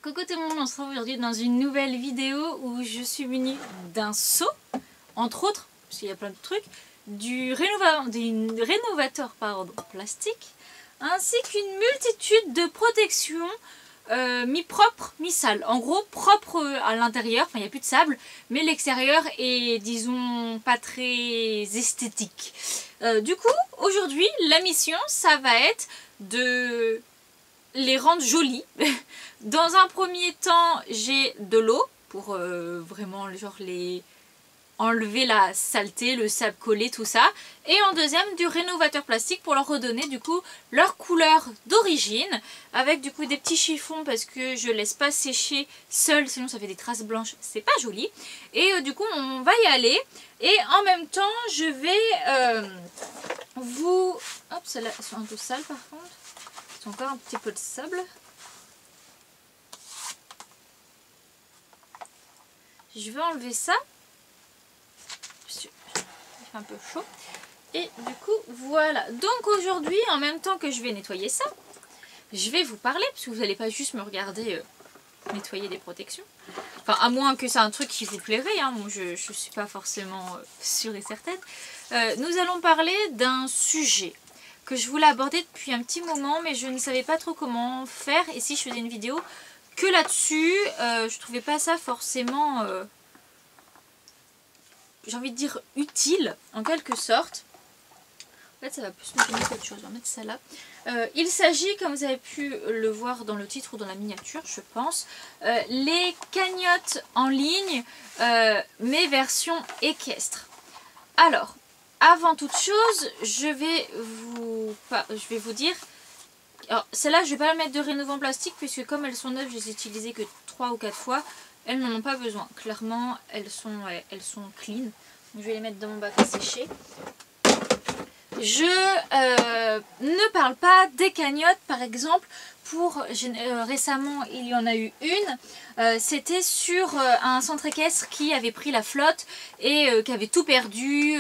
Coucou tout le monde, on se retrouve aujourd'hui dans une nouvelle vidéo où je suis munie d'un seau, entre autres, parce qu'il y a plein de trucs, du rénovateur plastique, ainsi qu'une multitude de protections mi-propres, mi-sales. En gros, propre à l'intérieur, enfin il n'y a plus de sable, mais l'extérieur est, disons, pas très esthétique. Du coup, aujourd'hui, la mission, ça va être de les rendre jolis. Dans un premier temps, j'ai de l'eau pour vraiment genre les enlever la saleté, le sable collé, tout ça. Et en deuxième, du rénovateur plastique pour leur redonner du coup leur couleur d'origine. Avec du coup des petits chiffons parce que je laisse pas sécher seul, sinon ça fait des traces blanches, c'est pas joli. Et du coup on va y aller. Et en même temps, je vais vous... Hop, celles-là sont un peu sales par contre. Elles ont encore un petit peu de sable. Je vais enlever ça. Il fait un peu chaud. Et du coup, voilà. Donc aujourd'hui, en même temps que je vais nettoyer ça, je vais vous parler, parce que vous n'allez pas juste me regarder nettoyer des protections. Enfin, à moins que c'est un truc qui vous plairait. Hein. Bon, je ne suis pas forcément sûre et certaine. Nous allons parler d'un sujet que je voulais aborder depuis un petit moment, mais je ne savais pas trop comment faire. Et si je faisais une vidéo que là-dessus, je trouvais pas ça forcément, j'ai envie de dire, utile en quelque sorte. En fait ça va plus me gêner qu'autre chose, je vais mettre ça là. Il s'agit, comme vous avez pu le voir dans le titre ou dans la miniature je pense, les cagnottes en ligne, mais version équestre. Alors, avant toute chose, je vais vous dire... Alors celles-là je vais pas la mettre de rénovant plastique puisque comme elles sont neuves, je les ai utilisées que 3 ou 4 fois. Elles n'en ont pas besoin. Clairement elles sont clean. Donc, je vais les mettre dans mon bac à sécher. Je ne parle pas des cagnottes par exemple. Récemment il y en a eu une. C'était sur un centre équestre qui avait pris la flotte et qui avait tout perdu,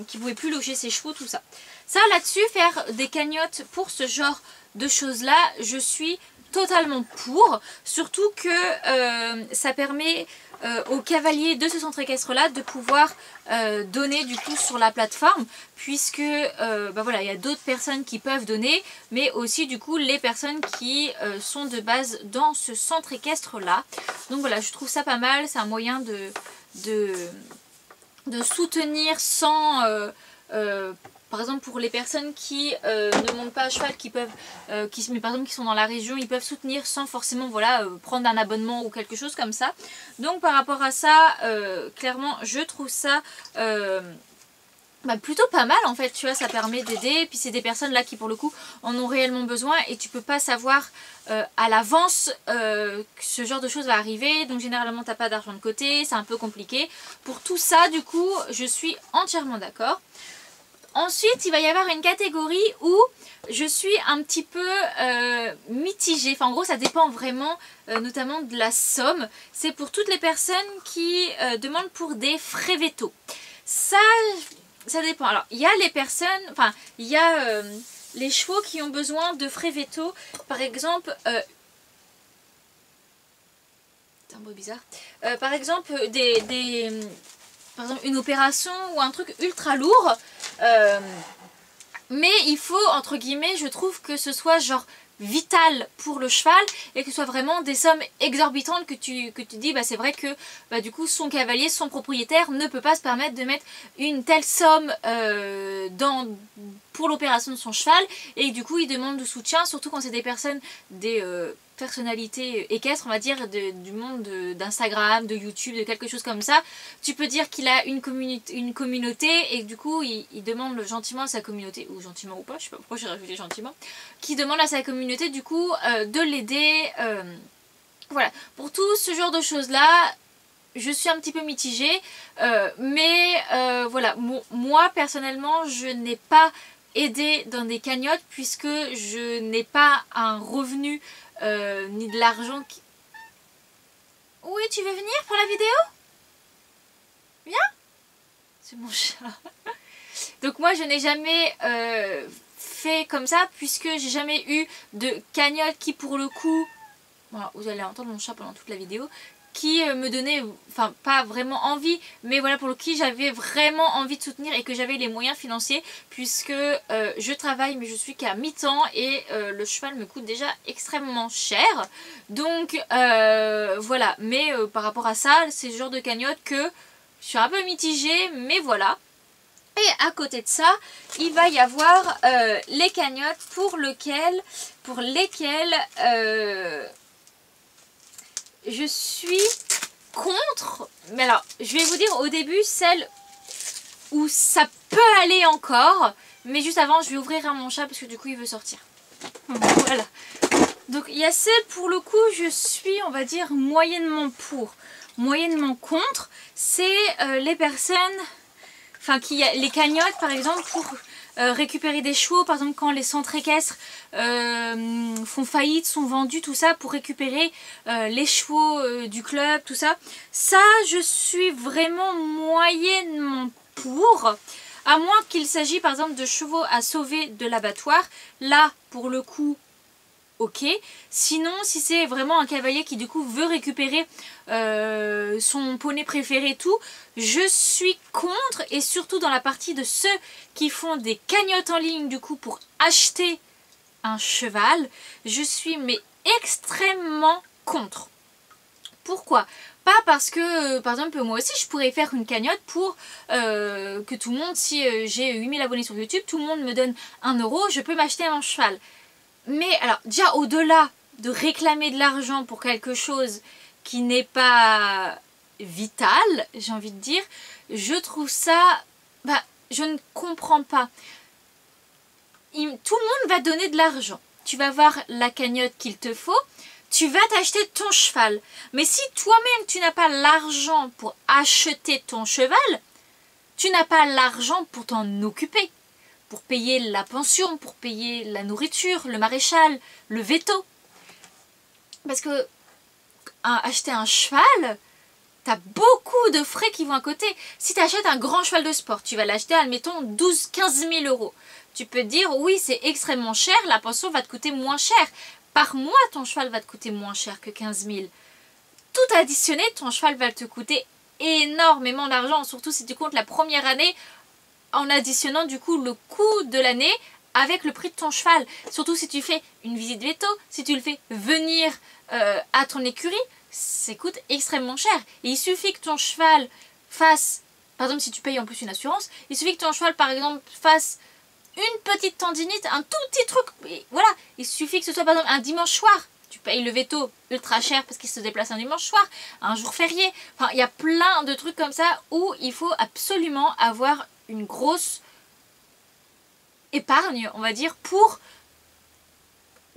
qui ne pouvait plus loger ses chevaux, tout ça. Ça là-dessus, faire des cagnottes pour ce genre de choses là, je suis totalement pour. Surtout que ça permet aux cavaliers de ce centre équestre là de pouvoir donner du coup sur la plateforme. Puisque voilà, il y a d'autres personnes qui peuvent donner, mais aussi du coup les personnes qui sont de base dans ce centre équestre là. Donc voilà, je trouve ça pas mal, c'est un moyen de soutenir sans... par exemple pour les personnes qui ne montent pas à cheval, mais par exemple qui sont dans la région, ils peuvent soutenir sans forcément voilà, prendre un abonnement ou quelque chose comme ça. Donc par rapport à ça, clairement je trouve ça plutôt pas mal en fait, tu vois, ça permet d'aider. Et puis c'est des personnes là qui pour le coup en ont réellement besoin et tu peux pas savoir à l'avance que ce genre de choses va arriver. Donc généralement t'as pas d'argent de côté, c'est un peu compliqué. Pour tout ça du coup je suis entièrement d'accord. Ensuite, il va y avoir une catégorie où je suis un petit peu mitigée. Enfin, en gros, ça dépend vraiment, notamment de la somme. C'est pour toutes les personnes qui demandent pour des frais vétos. Ça dépend. Alors, il y a les personnes, enfin, il y a les chevaux qui ont besoin de frais vétos. Par exemple, c'est un bruit bizarre. Par exemple, par exemple, une opération ou un truc ultra lourd. Mais il faut, entre guillemets, je trouve que ce soit genre vital pour le cheval et que ce soit vraiment des sommes exorbitantes que tu dis c'est vrai que du coup son cavalier, son propriétaire ne peut pas se permettre de mettre une telle somme pour l'opération de son cheval et du coup il demande du soutien, surtout quand c'est des personnes, des personnalités équestres on va dire du monde d'Instagram, de YouTube, de quelque chose comme ça. Tu peux dire qu'il a une communauté et du coup il demande gentiment à sa communauté, ou gentiment ou pas, je sais pas pourquoi j'ai rajouté gentiment, qui demande à sa communauté du coup de l'aider. Voilà, pour tout ce genre de choses là je suis un petit peu mitigée, mais voilà, moi personnellement je n'ai pas aidé dans des cagnottes puisque je n'ai pas un revenu ni de l'argent qui... Oui, tu veux venir pour la vidéo? Viens. C'est mon chat. Donc moi je n'ai jamais fait comme ça puisque j'ai jamais eu de cagnotte qui pour le coup voilà, vous allez entendre mon chat pendant toute la vidéo, qui me donnait, enfin pas vraiment envie, mais voilà, pour qui j'avais vraiment envie de soutenir et que j'avais les moyens financiers, puisque je travaille mais je suis qu'à mi-temps et le cheval me coûte déjà extrêmement cher. Donc voilà, mais par rapport à ça, c'est le genre de cagnotte que je suis un peu mitigée, mais voilà. Et à côté de ça, il va y avoir les cagnottes pour lesquelles je suis contre. Mais alors, je vais vous dire au début celle où ça peut aller encore. Mais juste avant, je vais ouvrir mon chat parce que du coup, il veut sortir. Voilà. Donc, il y a celle pour le coup, je suis, on va dire, moyennement pour. Moyennement contre. C'est les personnes... Enfin, les cagnottes, par exemple, pour récupérer des chevaux. Par exemple, quand les centres équestres font faillite, sont vendus, tout ça, pour récupérer les chevaux du club, tout ça. Ça, je suis vraiment moyennement pour. À moins qu'il s'agisse, par exemple, de chevaux à sauver de l'abattoir. Là, pour le coup... ok, sinon si c'est vraiment un cavalier qui du coup veut récupérer son poney préféré et tout, je suis contre, et surtout dans la partie de ceux qui font des cagnottes en ligne du coup pour acheter un cheval, je suis mais extrêmement contre. Pourquoi? Pas parce que, par exemple, moi aussi je pourrais faire une cagnotte pour que tout le monde, si j'ai 8000 abonnés sur YouTube, tout le monde me donne 1 euro, je peux m'acheter un cheval. Mais alors, déjà au-delà de réclamer de l'argent pour quelque chose qui n'est pas vital, j'ai envie de dire, je trouve ça... je ne comprends pas. Tout le monde va donner de l'argent. Tu vas voir la cagnotte qu'il te faut, tu vas t'acheter ton cheval. Mais si toi-même tu n'as pas l'argent pour acheter ton cheval, tu n'as pas l'argent pour t'en occuper. Pour payer la pension, pour payer la nourriture, le maréchal, le veto. Parce que acheter un cheval, tu as beaucoup de frais qui vont à côté. Si tu achètes un grand cheval de sport, tu vas l'acheter, admettons, 12-15 000 euros. Tu peux te dire, oui, c'est extrêmement cher, la pension va te coûter moins cher. Par mois, ton cheval va te coûter moins cher que 15 000. Tout additionné, ton cheval va te coûter énormément d'argent, surtout si tu comptes la première année, en additionnant du coup le coût de l'année avec le prix de ton cheval. Surtout si tu fais une visite veto, si tu le fais venir à ton écurie, ça coûte extrêmement cher. Et il suffit que ton cheval fasse, par exemple si tu payes en plus une assurance, il suffit que ton cheval par exemple fasse une petite tendinite, un tout petit truc, et voilà, il suffit que ce soit par exemple un dimanche soir. Tu payes le veto ultra cher parce qu'il se déplace un dimanche soir, un jour férié. Enfin, il y a plein de trucs comme ça où il faut absolument avoir une grosse épargne, on va dire, pour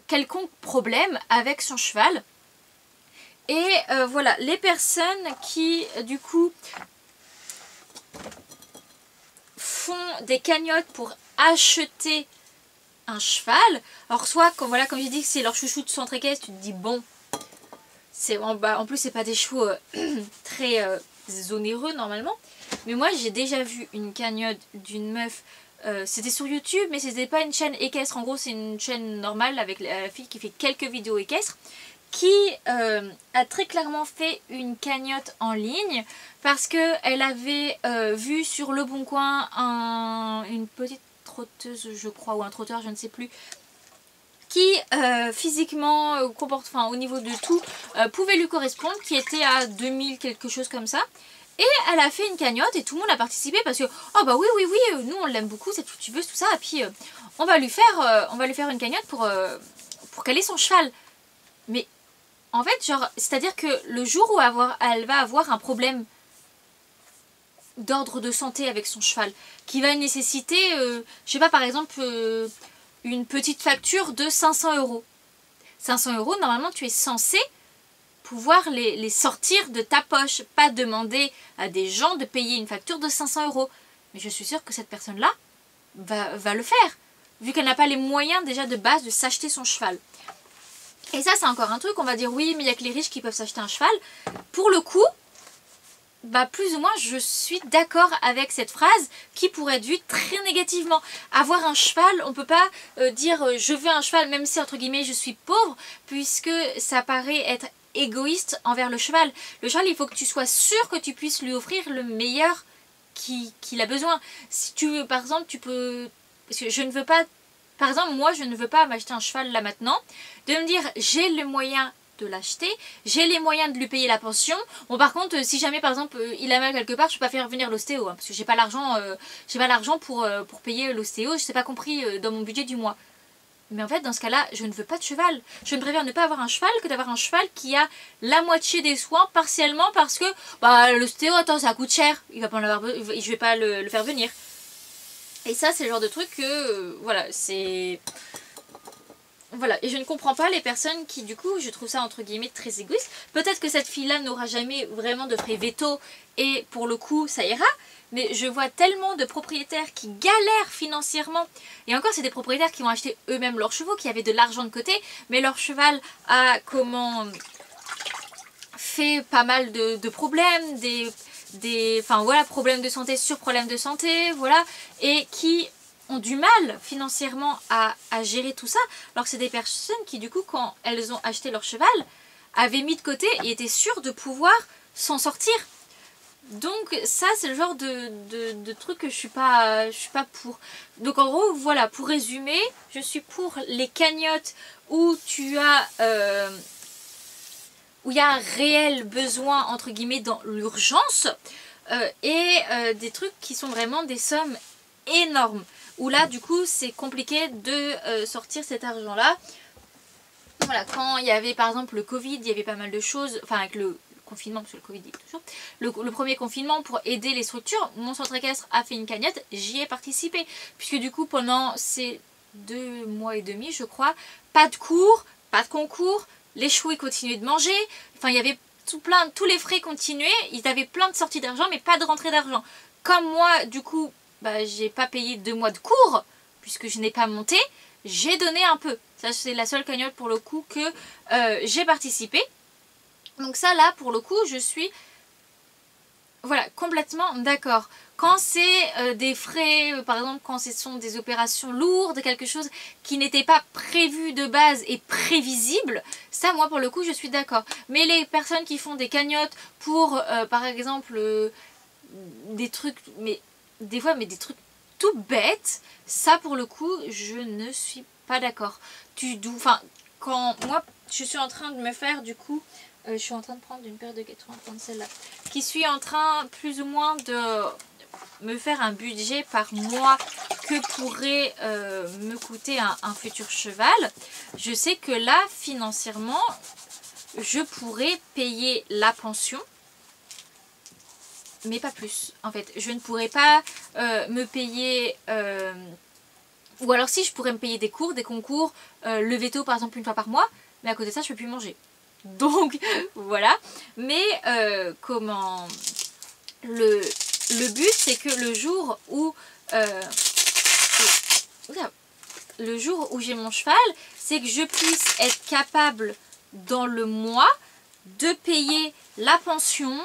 quelconque problème avec son cheval. Et voilà, les personnes qui, du coup, font des cagnottes pour acheter un cheval, alors soit, comme j'ai dit, c'est leur chouchou de centre équestre, tu te dis, bon, en plus, c'est pas des chevaux très onéreux normalement. Mais moi j'ai déjà vu une cagnotte d'une meuf, c'était sur YouTube mais c'était pas une chaîne équestre, en gros c'est une chaîne normale avec la fille qui fait quelques vidéos équestres, qui a très clairement fait une cagnotte en ligne parce qu'elle avait vu sur Le Bon Coin une petite trotteuse je crois, ou un trotteur je ne sais plus, qui physiquement, au niveau de tout, pouvait lui correspondre, qui était à 2000 quelque chose comme ça. Et elle a fait une cagnotte et tout le monde a participé parce que, oh bah oui, nous on l'aime beaucoup, cette youtubeuse, tout ça. Et puis on va lui faire une cagnotte pour qu'elle ait son cheval. Mais en fait, genre, c'est-à-dire que le jour où elle va avoir un problème d'ordre de santé avec son cheval, qui va nécessiter, je sais pas, par exemple, une petite facture de 500 euros. 500 euros, normalement tu es censé pouvoir les sortir de ta poche, pas demander à des gens de payer une facture de 500 euros. Mais je suis sûre que cette personne-là va le faire, vu qu'elle n'a pas les moyens déjà de base de s'acheter son cheval. Et ça c'est encore un truc, on va dire oui mais il n'y a que les riches qui peuvent s'acheter un cheval. Pour le coup, bah plus ou moins je suis d'accord avec cette phrase qui pourrait être vue très négativement. Avoir un cheval, on peut pas dire je veux un cheval même si entre guillemets je suis pauvre, puisque ça paraît être égoïste envers le cheval. Le cheval, il faut que tu sois sûr que tu puisses lui offrir le meilleur qu'il a besoin. Si tu veux, par exemple, tu peux... Parce que je ne veux pas... Par exemple, moi, je ne veux pas m'acheter un cheval là maintenant. De me dire, j'ai le moyen de l'acheter, j'ai les moyens de lui payer la pension. Bon, par contre, si jamais par exemple il a mal quelque part, je peux pas faire venir l'ostéo, hein, parce que j'ai pas l'argent pour payer l'ostéo, je sais pas compris dans mon budget du mois. Mais en fait, dans ce cas-là, je ne veux pas de cheval. Je ne préfère ne pas avoir un cheval que d'avoir un cheval qui a la moitié des soins partiellement parce que bah l'ostéo, attends, ça coûte cher, il va pas en avoir, je vais pas le faire venir. Et ça, c'est le genre de truc que voilà, c'est... Voilà, et je ne comprends pas les personnes qui, du coup, je trouve ça entre guillemets très égoïste. Peut-être que cette fille-là n'aura jamais vraiment de frais veto et pour le coup, ça ira. Mais je vois tellement de propriétaires qui galèrent financièrement. Et encore, c'est des propriétaires qui ont acheté eux-mêmes leurs chevaux, qui avaient de l'argent de côté. Mais leur cheval a fait pas mal de problèmes, enfin voilà, problèmes de santé sur problèmes de santé, voilà. Et qui ont du mal financièrement à gérer tout ça, alors que c'est des personnes qui du coup quand elles ont acheté leur cheval avaient mis de côté et étaient sûres de pouvoir s'en sortir. Donc ça c'est le genre de truc que je suis pas pour. Donc en gros voilà, pour résumer, je suis pour les cagnottes où tu as où il y a un réel besoin entre guillemets dans l'urgence et des trucs qui sont vraiment des sommes énormes. Où là du coup c'est compliqué de sortir cet argent là. Voilà, quand il y avait par exemple le Covid, il y avait pas mal de choses, enfin avec le confinement, parce que le Covid est toujours, le premier confinement pour aider les structures, mon centre équestre a fait une cagnotte, j'y ai participé. Puisque du coup pendant ces 2 mois et demi je crois, pas de cours, pas de concours, les chevaux ils continuaient de manger, enfin il y avait tous les frais continuaient, ils avaient plein de sorties d'argent mais pas de rentrée d'argent. Comme moi du coup, bah, j'ai pas payé 2 mois de cours, puisque je n'ai pas monté, j'ai donné un peu. Ça c'est la seule cagnotte pour le coup que j'ai participé. Donc ça là pour le coup je suis voilà complètement d'accord. Quand c'est des frais, par exemple quand ce sont des opérations lourdes, quelque chose qui n'était pas prévu de base et prévisible, ça moi pour le coup je suis d'accord. Mais les personnes qui font des cagnottes pour par exemple des trucs, mais des fois mais des trucs tout bêtes, ça pour le coup je ne suis pas d'accord. Enfin quand moi je suis en train de me faire du coup je suis en train de prendre une paire de guêtres, on va prendre celle-là, qui suis en train plus ou moins de me faire un budget par mois que pourrait me coûter un futur cheval. Je sais que là financièrement je pourrais payer la pension, mais pas plus en fait. Je ne pourrais pas me payer ou alors si, je pourrais me payer des cours, des concours, le veto par exemple une fois par mois, mais à côté de ça je peux plus manger. Donc voilà, mais comment le but c'est que le jour où j'ai mon cheval, c'est que je puisse être capable dans le mois de payer la pension,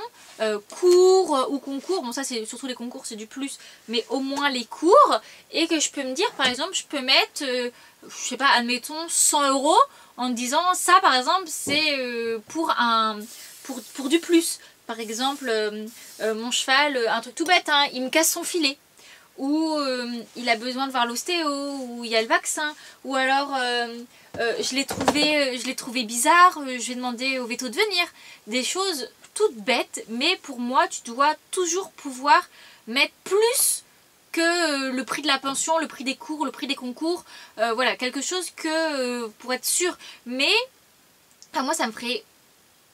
cours ou concours, bon ça c'est surtout les concours c'est du plus, mais au moins les cours, et que je peux me dire par exemple je peux mettre, je sais pas, admettons 100 € en me disant ça par exemple c'est pour du plus. Par exemple mon cheval, un truc tout bête, hein, il me casse son filet, ou il a besoin de voir l'ostéo, ou il y a le vaccin, ou alors je l'ai trouvé bizarre, je vais demander au veto de venir. Des choses toutes bêtes, mais pour moi tu dois toujours pouvoir mettre plus que le prix de la pension, le prix des cours, le prix des concours, voilà, quelque chose que pour être sûr. Mais enfin, moi ça me ferait,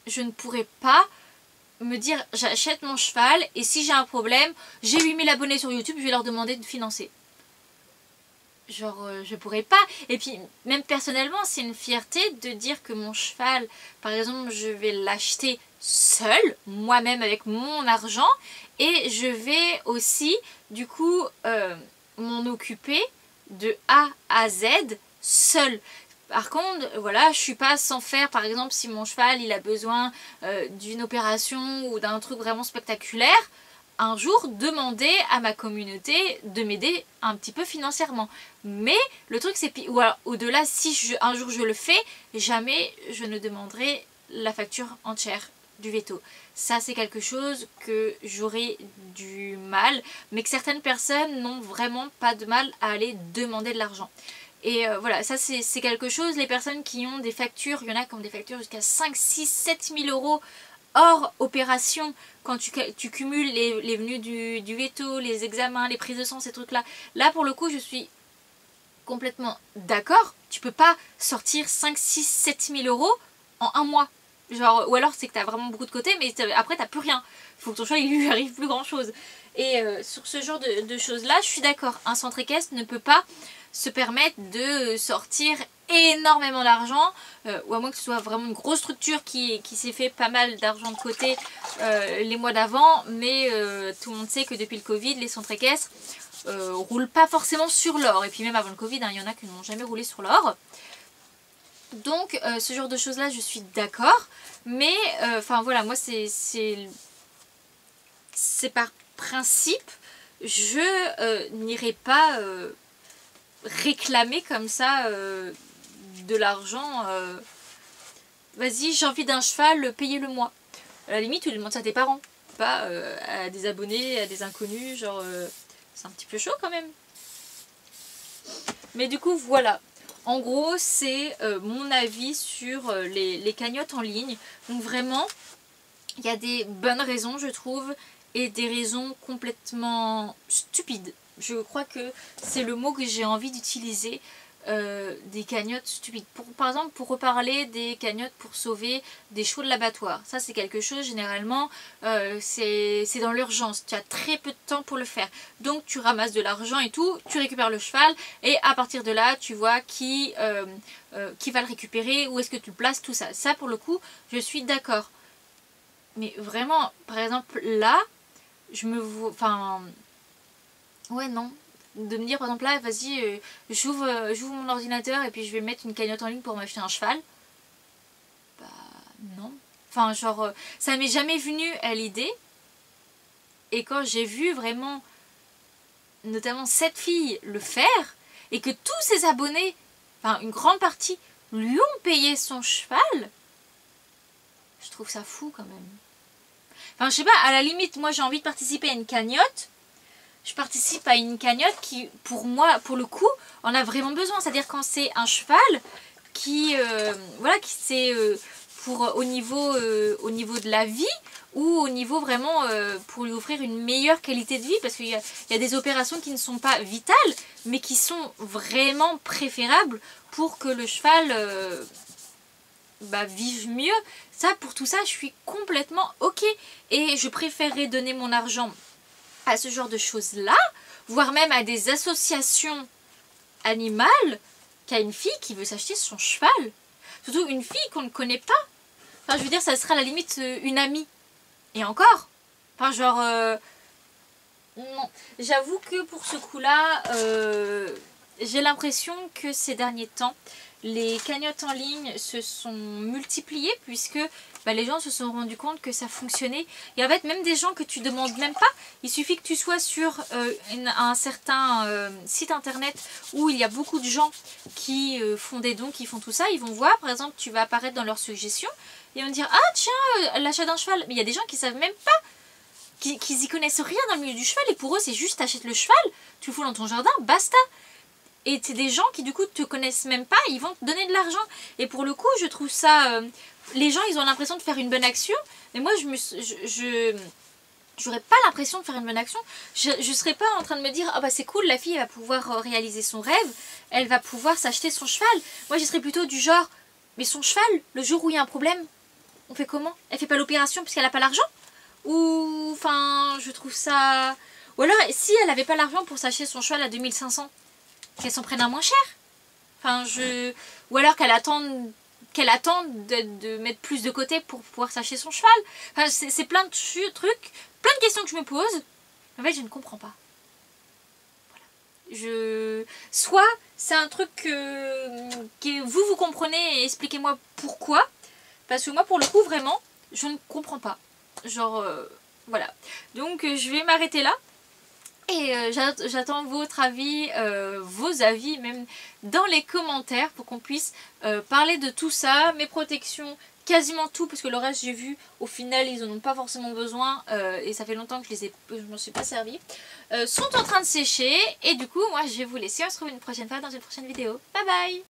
je ne pourrais pas me dire j'achète mon cheval et si j'ai un problème, j'ai 8000 abonnés sur YouTube, je vais leur demander de financer. Genre je pourrais pas. Et puis même personnellement c'est une fierté de dire que mon cheval par exemple je vais l'acheter seule, moi-même avec mon argent, et je vais aussi du coup m'en occuper de A à Z seule. Par contre, voilà, je suis pas sans faire, par exemple, si mon cheval il a besoin d'une opération ou d'un truc vraiment spectaculaire, un jour demander à ma communauté de m'aider un petit peu financièrement. Mais le truc c'est, au-delà, si un jour je le fais, jamais je ne demanderai la facture entière du veto. Ça c'est quelque chose que j'aurais du mal, mais que certaines personnes n'ont vraiment pas de mal à aller demander de l'argent. Et voilà, ça c'est quelque chose, les personnes qui ont des factures, il y en a qui ont des factures jusqu'à 5, 6, 7 000 euros hors opération, quand tu cumules les venues du veto, les examens, les prises de sang, ces trucs-là. Là, pour le coup, je suis complètement d'accord. Tu peux pas sortir 5, 6, 7 000 euros en un mois. Genre, ou alors c'est que tu as vraiment beaucoup de côté, mais après, tu n'as plus rien. Il faut que ton choix, il lui arrive plus grand-chose. Et sur ce genre de choses-là, je suis d'accord. Un centre équestre ne peut pas se permettre de sortir énormément d'argent, ou à moins que ce soit vraiment une grosse structure qui s'est fait pas mal d'argent de côté les mois d'avant, mais tout le monde sait que depuis le Covid, les centres équestres roulent pas forcément sur l'or, et puis même avant le Covid, il y en a qui n'ont jamais roulé sur l'or. Donc ce genre de choses là je suis d'accord, mais enfin voilà, moi c'est par principe, je n'irai pas réclamer comme ça de l'argent. Vas-y, j'ai envie d'un cheval, payez-le moi. À la limite, tu demandes ça à tes parents, pas à des abonnés, à des inconnus, genre c'est un petit peu chaud quand même. Mais du coup, voilà. En gros, c'est mon avis sur les cagnottes en ligne. Donc vraiment, il y a des bonnes raisons, je trouve, et des raisons complètement stupides. Je crois que c'est le mot que j'ai envie d'utiliser, des cagnottes stupides. Par exemple, pour reparler des cagnottes pour sauver des chevaux de l'abattoir. Ça, c'est quelque chose, généralement, c'est dans l'urgence. Tu as très peu de temps pour le faire. Donc, tu ramasses de l'argent et tout, tu récupères le cheval, et à partir de là, tu vois qui va le récupérer, où est-ce que tu le places, tout ça. Ça, pour le coup, je suis d'accord. Mais vraiment, par exemple, là, je me vois... Enfin... Ouais, non. De me dire, par exemple, là, vas-y, j'ouvre mon ordinateur et puis je vais mettre une cagnotte en ligne pour m'acheter un cheval. Bah, non. Enfin, genre, ça m'est jamais venu à l'idée. Et quand j'ai vu vraiment, notamment cette fille le faire, et que tous ses abonnés, enfin, une grande partie, lui ont payé son cheval, je trouve ça fou quand même. Enfin, je sais pas, à la limite, moi j'ai envie de participer à une cagnotte. Je participe à une cagnotte qui, pour moi, pour le coup, en a vraiment besoin. C'est-à-dire quand c'est un cheval qui, voilà, qui c'est pour au niveau de la vie ou au niveau vraiment pour lui offrir une meilleure qualité de vie. Parce qu'il y a des opérations qui ne sont pas vitales, mais qui sont vraiment préférables pour que le cheval vive mieux. Ça, pour tout ça, je suis complètement ok. Et je préférerais donner mon argent à ce genre de choses-là, voire même à des associations animales, qu'à une fille qui veut s'acheter son cheval. Surtout une fille qu'on ne connaît pas. Enfin, je veux dire, ça sera à la limite une amie. Et encore. Enfin, genre... non. J'avoue que pour ce coup-là, j'ai l'impression que ces derniers temps, les cagnottes en ligne se sont multipliées puisque les gens se sont rendus compte que ça fonctionnait. Et en fait, même des gens que tu demandes même pas, il suffit que tu sois sur un certain site internet où il y a beaucoup de gens qui font des dons, qui font tout ça. Ils vont voir, par exemple, tu vas apparaître dans leurs suggestions et ils vont dire « Ah tiens, l'achat d'un cheval !» Mais il y a des gens qui savent même pas, qui y connaissent rien dans le milieu du cheval et pour eux, c'est juste t'achètes le cheval, tu le fous dans ton jardin, basta. Et c'est des gens qui du coup te connaissent même pas, ils vont te donner de l'argent. Et pour le coup, je trouve ça... les gens, ils ont l'impression de faire une bonne action. Mais moi, j'aurais pas l'impression de faire une bonne action. Je serais pas en train de me dire, ah bah c'est cool, la fille, elle va pouvoir réaliser son rêve. Elle va pouvoir s'acheter son cheval. Moi, je serais plutôt du genre, mais son cheval, le jour où il y a un problème, on fait comment? Elle fait pas l'opération parce qu'elle a pas l'argent? Ou, enfin, je trouve ça... Ou alors, si elle avait pas l'argent pour s'acheter son cheval à 2500, qu'elle s'en prenne un moins cher. Enfin, ou alors qu'elle attend de mettre plus de côté pour pouvoir s'acheter son cheval. Enfin, c'est plein de trucs, plein de questions que je me pose. En fait, je ne comprends pas. Voilà. Soit c'est un truc que vous comprenez et expliquez-moi pourquoi. Parce que moi pour le coup vraiment je ne comprends pas. Genre voilà. Donc je vais m'arrêter là. Et j'attends votre avis, vos avis même dans les commentaires pour qu'on puisse parler de tout ça, mes protections, quasiment tout parce que le reste j'ai vu au final ils en ont pas forcément besoin et ça fait longtemps que je m'en suis pas servi, sont en train de sécher et du coup moi je vais vous laisser, on se retrouve une prochaine fois dans une prochaine vidéo. Bye bye.